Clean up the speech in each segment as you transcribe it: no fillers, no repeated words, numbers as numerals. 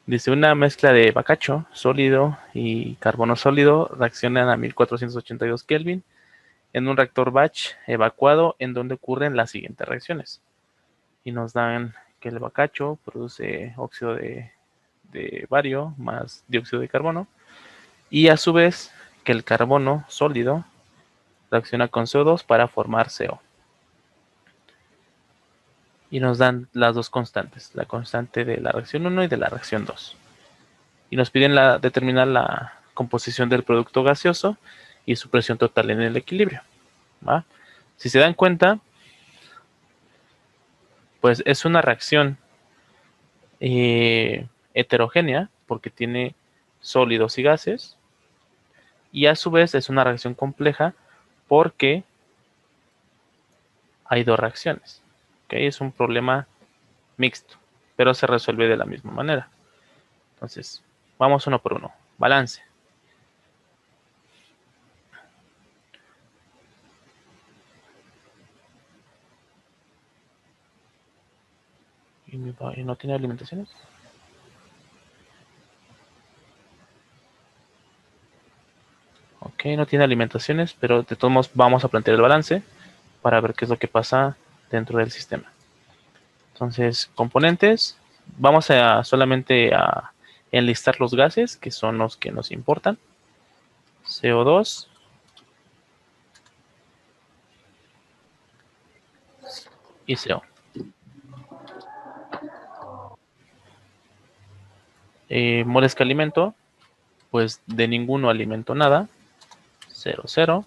Dice, una mezcla de bacacho sólido y carbono sólido reaccionan a 1482 Kelvin en un reactor batch evacuado en donde ocurren las siguientes reacciones. Y nos dan que el bacacho produce óxido de bario más dióxido de carbono, y a su vez que el carbono sólido reacciona con CO2 para formar CO. Y nos dan las dos constantes, la constante de la reacción 1 y de la reacción 2. Y nos piden determinar la composición del producto gaseoso y su presión total en el equilibrio. ¿Va? Si se dan cuenta, pues es una reacción heterogénea porque tiene sólidos y gases, y a su vez es una reacción compleja porque hay dos reacciones. ¿Okay? Es un problema mixto, pero se resuelve de la misma manera. Entonces, vamos uno por uno. Balance. ¿Y no tiene alimentaciones? Ok, no tiene alimentaciones, pero de todos modos vamos a plantear el balance para ver qué es lo que pasa dentro del sistema. Entonces, componentes, vamos a solamente a enlistar los gases, que son los que nos importan. CO2 y CO. Moles que alimento, pues de ninguno alimento nada, 0, 0.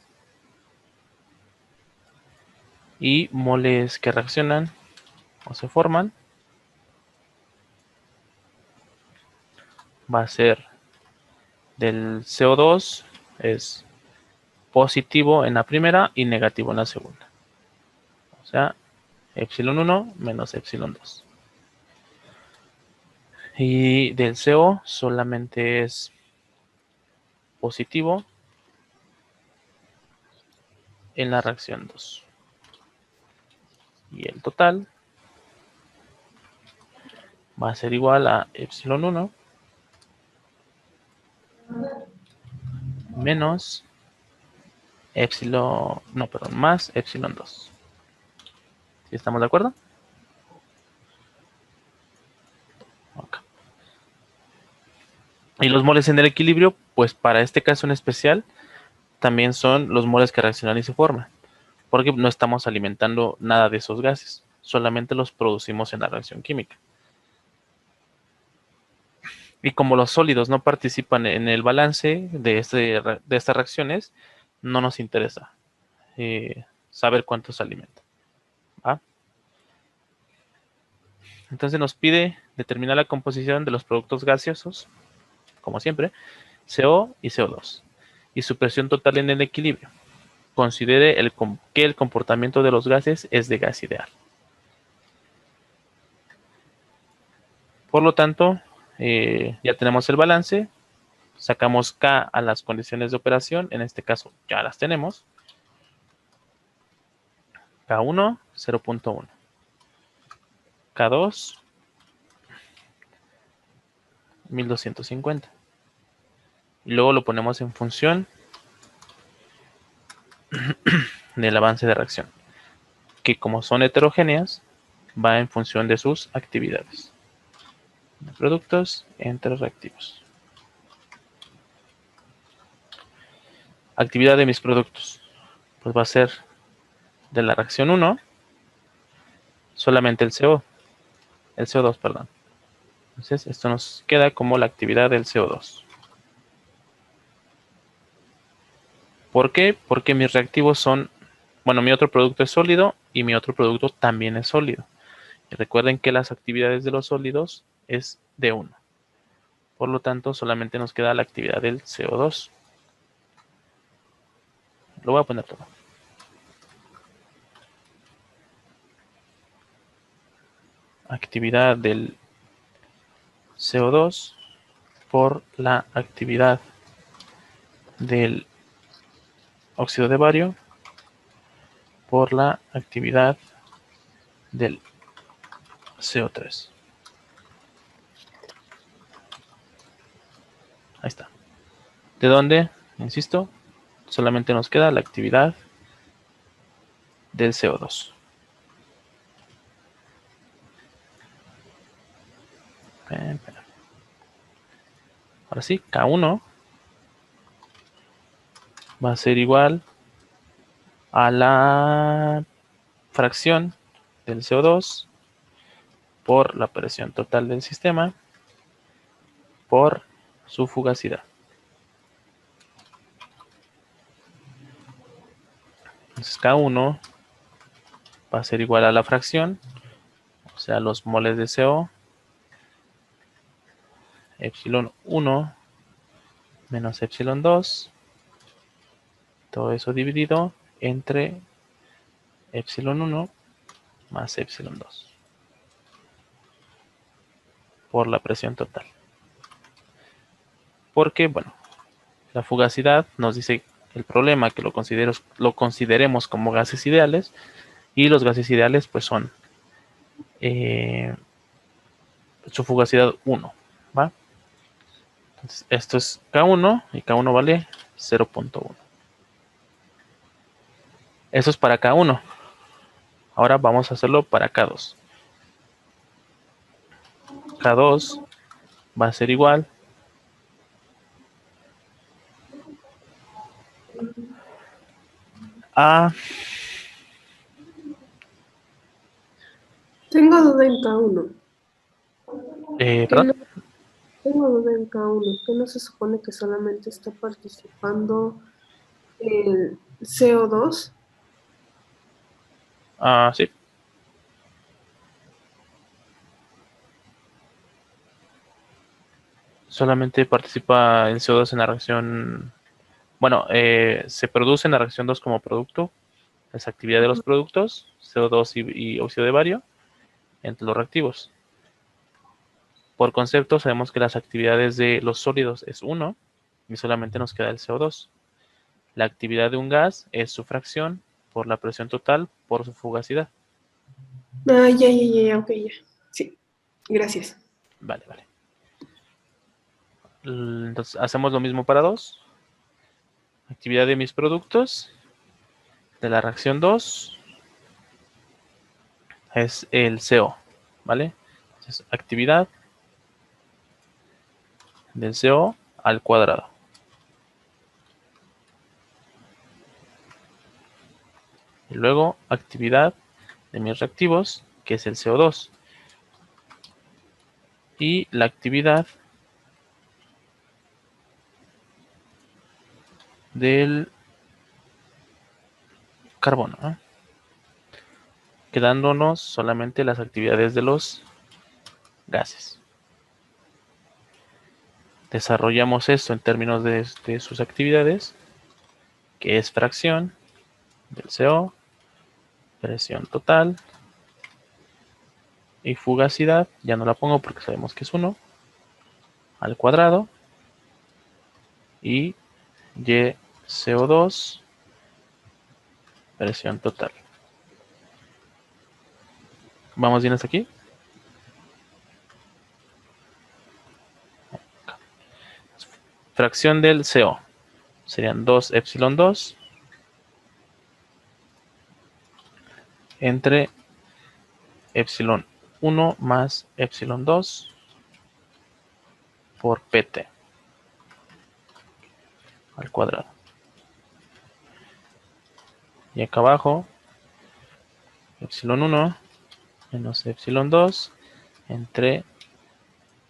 Y moles que reaccionan o se forman, va a ser del CO2, es positivo en la primera y negativo en la segunda. O sea, epsilon 1 menos epsilon 2. Y del CO solamente es positivo en la reacción 2. Y el total va a ser igual a epsilon 1 menos epsilon, no, perdón, más epsilon 2. ¿Sí estamos de acuerdo? Okay. Y los moles en el equilibrio, pues para este caso en especial, también son los moles que reaccionan y se forman, porque no estamos alimentando nada de esos gases, solamente los producimos en la reacción química. Y como los sólidos no participan en el balance de estas reacciones, no nos interesa saber cuántos alimentan. ¿Va? Entonces nos pide determinar la composición de los productos gaseosos, como siempre, CO y CO2, y su presión total en el equilibrio. Considere que el comportamiento de los gases es de gas ideal. Por lo tanto, ya tenemos el balance, sacamos K a las condiciones de operación, en este caso ya las tenemos. K1, 0.1. K2, 1250. Y luego lo ponemos en función del avance de reacción, que como son heterogéneas, va en función de sus actividades. Productos entre reactivos. Actividad de mis productos, pues va a ser de la reacción 1, solamente el CO2, perdón. Entonces, esto nos queda como la actividad del CO2. ¿Por qué? Porque mis reactivos son, bueno, mi otro producto es sólido y mi otro producto también es sólido. Y recuerden que las actividades de los sólidos es de 1. Por lo tanto, solamente nos queda la actividad del CO2. Lo voy a poner todo. Actividad del CO2 por la actividad del óxido de bario por la actividad del CO3. Ahí está. ¿De dónde? Insisto, solamente nos queda la actividad del CO2. Ahora sí, K1 va a ser igual a la fracción del CO2 por la presión total del sistema por su fugacidad. Entonces K1 va a ser igual a la fracción, o sea, los moles de CO, epsilon 1 menos epsilon 2, todo eso dividido entre epsilon 1 más epsilon 2 por la presión total. Porque, bueno, la fugacidad nos dice el problema que lo consideremos como gases ideales, y los gases ideales pues son su fugacidad 1, ¿va? Entonces, esto es K1 y K1 vale 0.1. Eso es para K1. Ahora vamos a hacerlo para K2. K2 va a ser igual a... Tengo duda en K1. Que ¿Perdón? no, tengo duda en K1, que no se supone que solamente está participando el CO2. Ah, sí. Solamente participa el CO2 en la reacción... Bueno, se produce en la reacción 2 como producto. Es actividad de los productos, CO2 y óxido de bario, entre los reactivos. Por concepto, sabemos que las actividades de los sólidos es 1 y solamente nos queda el CO2. La actividad de un gas es su fracción por la presión total por su fugacidad. Ah, ya, ok, ya. Sí, gracias. Vale, vale. Entonces, hacemos lo mismo para 2. Actividad de mis productos de la reacción 2 es el CO, ¿vale? Entonces, actividad del CO al cuadrado. Y luego, actividad de mis reactivos, que es el CO2. Y la actividad del carbono, ¿no? Quedándonos solamente las actividades de los gases. Desarrollamos esto en términos de sus actividades, que es fracción del CO, presión total y fugacidad. Ya no la pongo porque sabemos que es 1 al cuadrado, y Y CO2 presión total. ¿Vamos bien hasta aquí? Fracción del CO serían 2 epsilon 2 entre epsilon 1 más epsilon 2 por PT al cuadrado. Y acá abajo, epsilon 1 menos epsilon 2 entre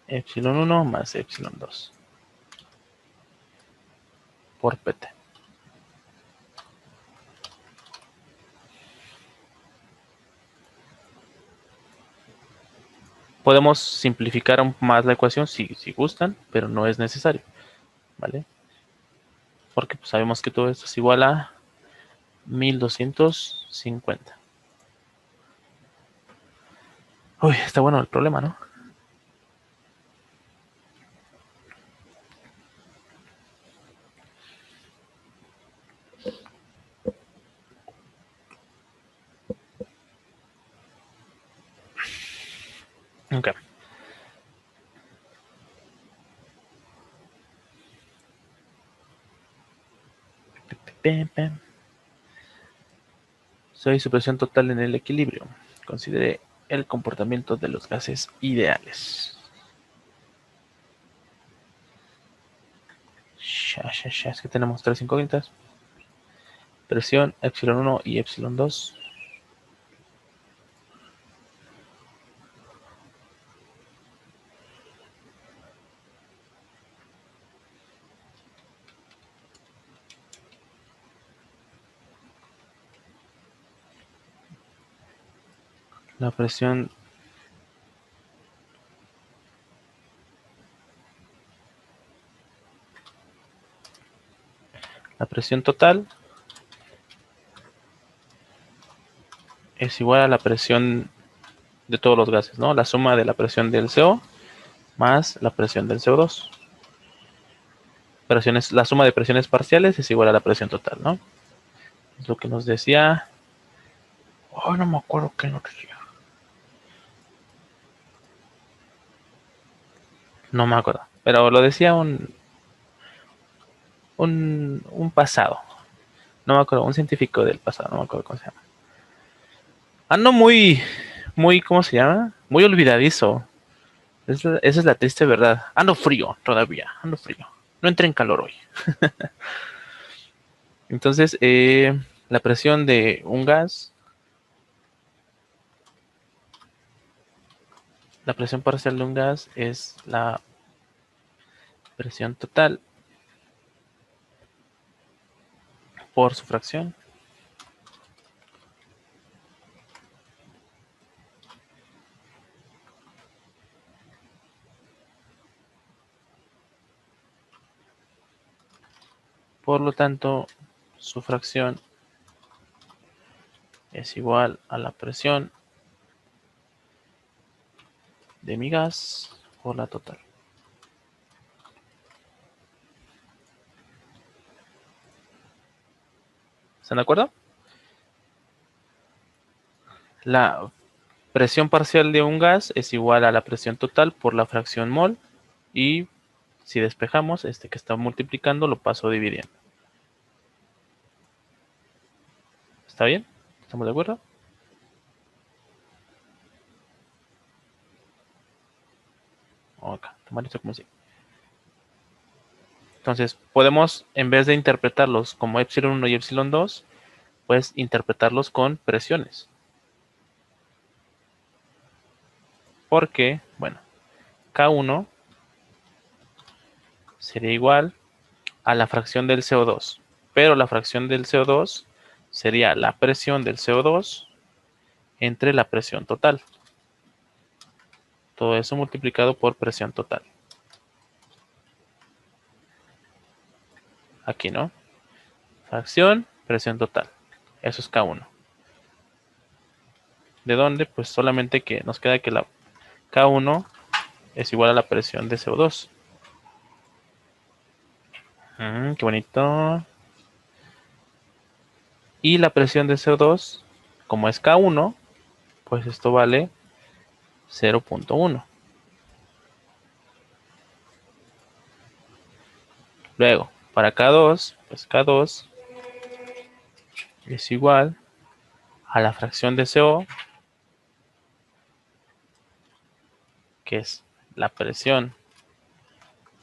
epsilon 1 más epsilon 2 por PT. Podemos simplificar aún más la ecuación si gustan, pero no es necesario, ¿vale? Porque pues, sabemos que todo esto es igual a 1250. Uy, está bueno el problema, ¿no? Ok. Soy su presión total en el equilibrio. Considere el comportamiento de los gases ideales. Es que tenemos tres incógnitas. Presión epsilon 1 y epsilon 2. La presión total es igual a la presión de todos los gases, ¿no? La suma de la presión del CO más la presión del CO2. La suma de presiones parciales es igual a la presión total, ¿no? Es lo que nos decía. Oh, no me acuerdo qué nos decía. No me acuerdo. Pero lo decía un pasado. No me acuerdo, un científico del pasado, no me acuerdo cómo se llama. Ando muy, ¿cómo se llama? Muy olvidadizo. Esa es la triste verdad. Ando frío todavía, ando frío. No entré en calor hoy. Entonces, la presión de un gas, la presión parcial de un gas es la presión total por su fracción. Por lo tanto, su fracción es igual a la presión de mi gas por la total. ¿Están de acuerdo? La presión parcial de un gas es igual a la presión total por la fracción mol. Y si despejamos, este que está multiplicando lo paso dividiendo. ¿Está bien? ¿Estamos de acuerdo? Ok, tomar esto como así. Entonces, podemos, en vez de interpretarlos como epsilon 1 y epsilon 2, pues interpretarlos con presiones. Porque, bueno, K1 sería igual a la fracción del CO2. Pero la fracción del CO2 sería la presión del CO2 entre la presión total. Todo eso multiplicado por presión total. Aquí, ¿no? Fracción, presión total. Eso es K1. ¿De dónde? Pues solamente que nos queda que la K1 es igual a la presión de CO2. Qué bonito. Y la presión de CO2, como es K1, pues esto vale 0.1. Luego, para K2, pues K2 es igual a la fracción de CO, que es la presión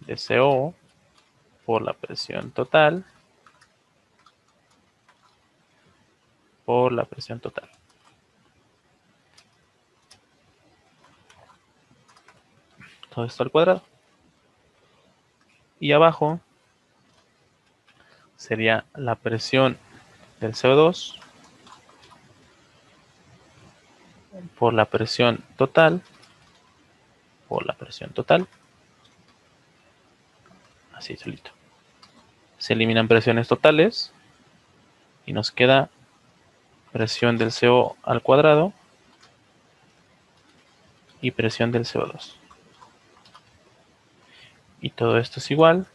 de CO por la presión total por la presión total. Todo esto al cuadrado. Y abajo sería la presión del CO2 por la presión total por la presión total. Así solito. Se eliminan presiones totales y nos queda presión del CO al cuadrado y presión del CO2. Y todo esto es igual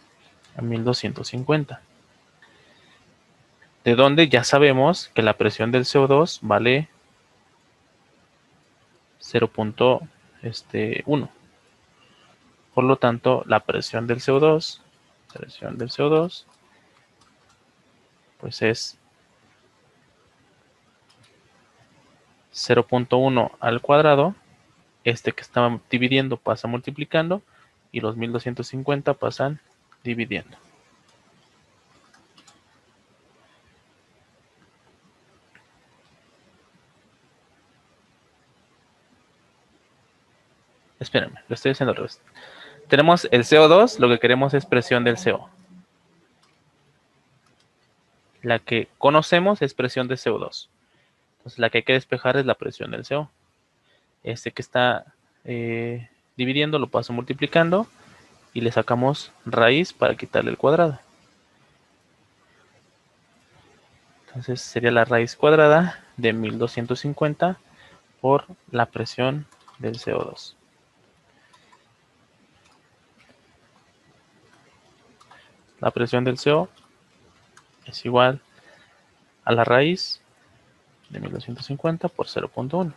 a 1250. De donde ya sabemos que la presión del CO2 vale 0.1. Por lo tanto, la presión del CO2 pues es 0.1 al cuadrado. Este que está dividiendo pasa multiplicando y los 1250 pasan dividiendo. Espérenme, lo estoy haciendo al revés. Tenemos el CO2, lo que queremos es presión del CO. La que conocemos es presión de CO2. Entonces la que hay que despejar es la presión del CO. Este que está dividiendo lo paso multiplicando y le sacamos raíz para quitarle el cuadrado. Entonces sería la raíz cuadrada de 1250 por la presión del CO2. La presión del CO es igual a la raíz de 1250 por 0.1.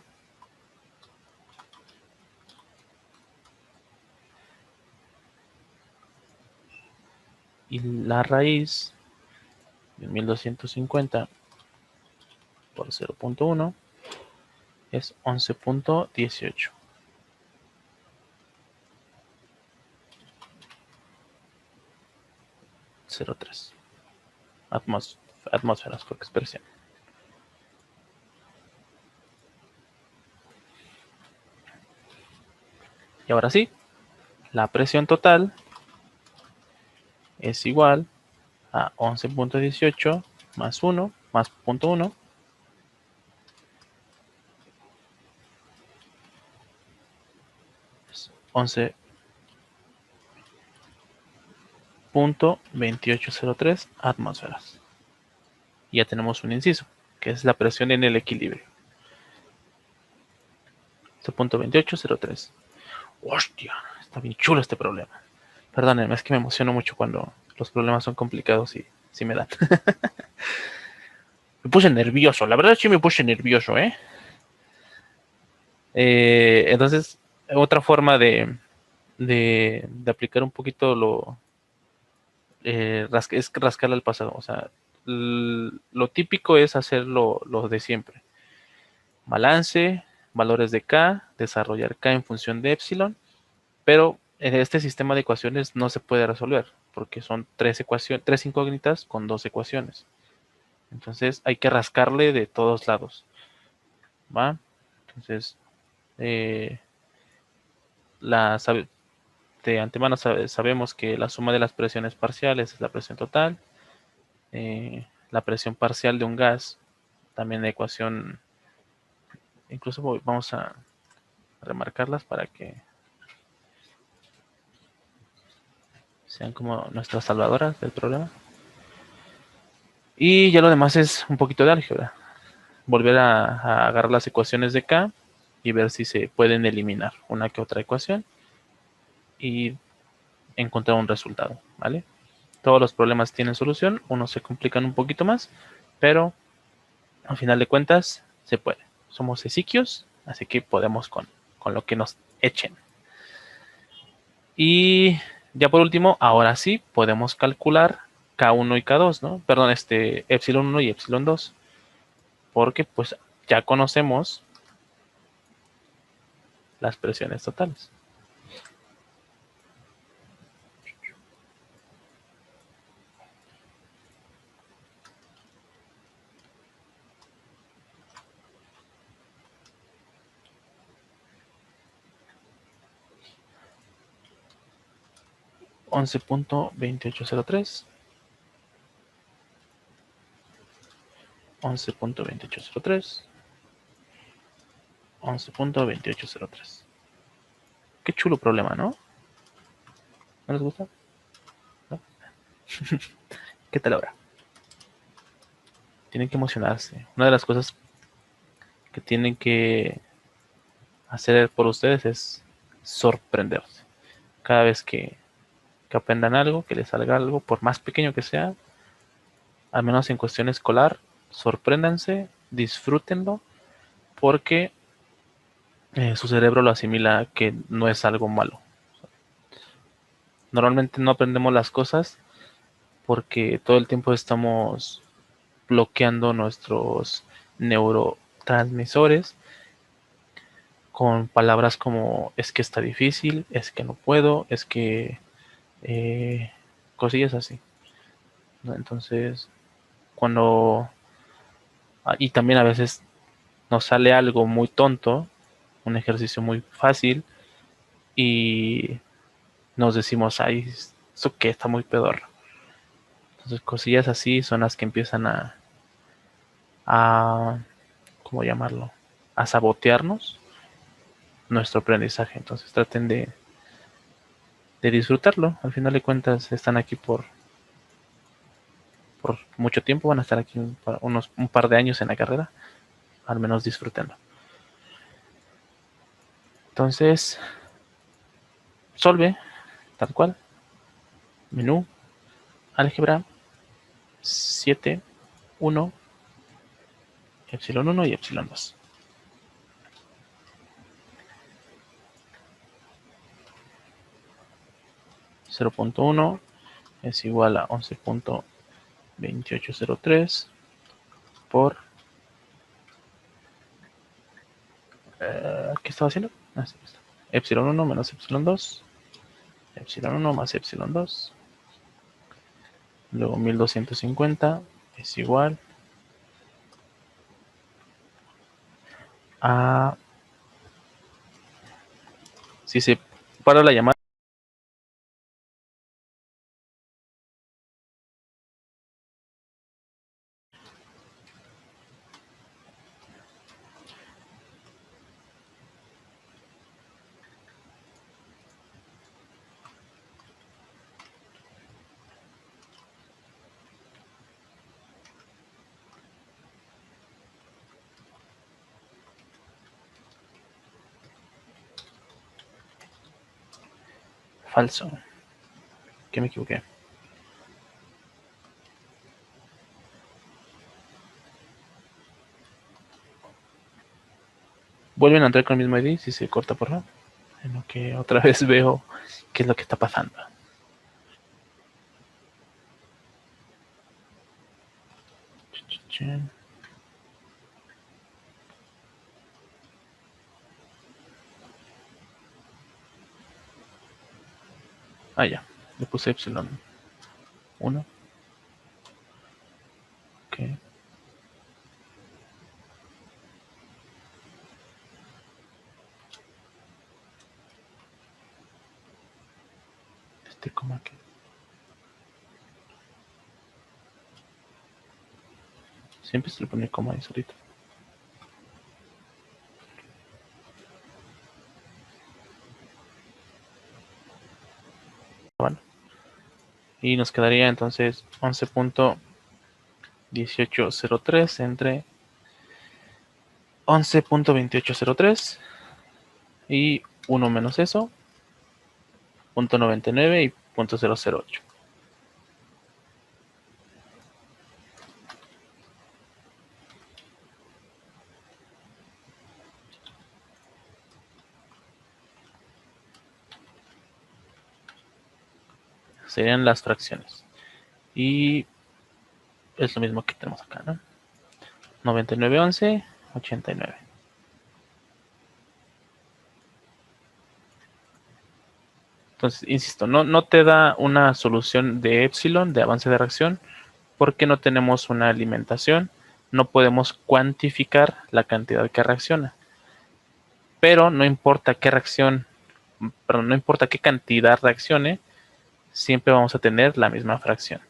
Y la raíz de 1250 por 0.1 es 11.18. Atmósferas por expresión. Y ahora sí, la presión total es igual a 11.18 más 1 más 0.1 es 11.2803 atmósferas. Y ya tenemos un inciso, que es la presión en el equilibrio. 11.2803. Hostia, está bien chulo este problema. Perdónenme, es que me emociono mucho cuando los problemas son complicados y sí me dan. Me puse nervioso, la verdad sí me puse nervioso, ¿eh? Entonces, otra forma de aplicar un poquito es rascarle al pasado. O sea, lo típico es hacer lo de siempre. Balance, valores de K, desarrollar K en función de epsilon, pero en este sistema de ecuaciones no se puede resolver porque son tres incógnitas con dos ecuaciones. Entonces hay que rascarle de todos lados. ¿Va? Entonces, eh, de antemano sabemos que la suma de las presiones parciales es la presión total. La presión parcial de un gas, también la ecuación, incluso vamos a remarcarlas para que sean como nuestras salvadoras del problema. Y ya lo demás es un poquito de álgebra. Volver a agarrar las ecuaciones de K y ver si se pueden eliminar una que otra ecuación y encontrar un resultado, ¿vale? Todos los problemas tienen solución, unos se complican un poquito más, pero al final de cuentas se puede. Somos esiquios, así que podemos con lo que nos echen. Y ya por último, ahora sí podemos calcular K1 y K2, ¿no? Perdón, epsilon 1 y epsilon 2, porque pues ya conocemos las presiones totales. 11.2803, 11.2803, 11.2803. Qué chulo problema, ¿no? ¿No les gusta? ¿No? ¿Qué tal ahora? Tienen que emocionarse. Una de las cosas que tienen que hacer por ustedes es sorprenderse. Cada vez que aprendan algo, que les salga algo, por más pequeño que sea, al menos en cuestión escolar, sorpréndanse, disfrútenlo, porque su cerebro lo asimila que no es algo malo. Normalmente no aprendemos las cosas porque todo el tiempo estamos bloqueando nuestros neurotransmisores con palabras como es que está difícil, es que no puedo, es que cosillas así, ¿no? Entonces, cuando... Y también a veces nos sale algo muy tonto, un ejercicio muy fácil, y nos decimos, ay, eso que está muy pedorro. Entonces, cosillas así son las que empiezan a ¿cómo llamarlo? A sabotearnos nuestro aprendizaje. Entonces, traten de disfrutarlo. Al final de cuentas, están aquí por mucho tiempo, van a estar aquí un par de años en la carrera. Al menos disfrútenlo. Entonces, solve, tal cual. Menú, álgebra, 7, 1, epsilon 1 y epsilon 2. .1 es igual a 11.2803 por... ¿qué estaba haciendo? Sí, epsilon 1 menos epsilon 2. Epsilon 1 más epsilon 2. Luego 1250 es igual a... Si se para la llamada... Falso. Que me equivoqué. Vuelven a entrar con el mismo ID si se corta, por favor. En lo que otra vez veo qué es lo que está pasando. Ah, ya. Le puse epsilon 1. Ok. Este coma aquí. Siempre se le pone coma ahí solito. Bueno. Y nos quedaría entonces 11.1803 entre 11.2803 y 1 menos eso, 0.99 y 0.008. Serían las fracciones. Y es lo mismo que tenemos acá, ¿no? 99, 11, 89. Entonces, insisto, no te da una solución de epsilon, de avance de reacción, porque no tenemos una alimentación, no podemos cuantificar la cantidad que reacciona. Pero no importa qué reacción, perdón, no importa qué cantidad reaccione, siempre vamos a tener la misma fracción.